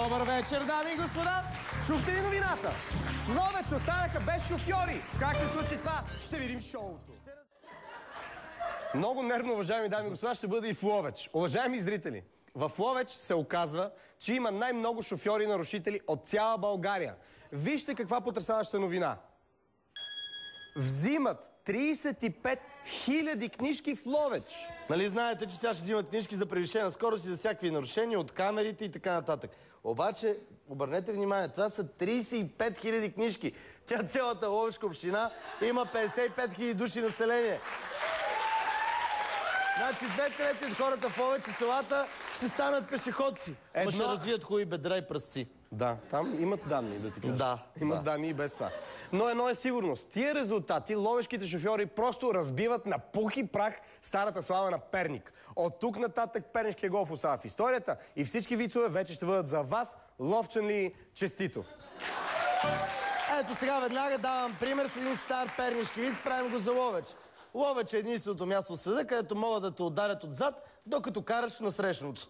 Добър вечер, дами и господа! Чухте ли новината? В Ловеч останаха без шофьори. Как се случи това? Ще видим шоуто. Много нервно, уважаеми дами и господа, ще бъде и в Ловеч. Уважаеми зрители, в Ловеч се оказва, че има най-много шофьори-нарушители от цяла България. Вижте каква потресаваща новина. Взимат 35 000 книжки в Ловеч. Нали знаете, че сега ще взимат книжки за превишена скорост и за всякакви нарушения от камерите и така нататък. Обаче, обърнете внимание, това са 35 000 книжки. Тя цялата Ловешка община има 55 000 души население. Значи 2/3 от хората в Ловеч и селата ще станат пешеходци. Но ще развият хубави бедра и пръсци. Да, там имат данни, да ти кажа. Да. Имат данни и без това. Но едно е сигурно. С тия резултати ловешките шофьори просто разбиват на пух и прах старата слава на Перник. От тук нататък пернишкия голф остава в историята и всички вицове вече ще бъдат за вас. Ловчанли, честито! Ето сега веднага давам пример с един стар пернишки виц, правим го за Ловеч. Ловеч е единственото място в света, където могат да те ударят отзад, докато караш насрещното.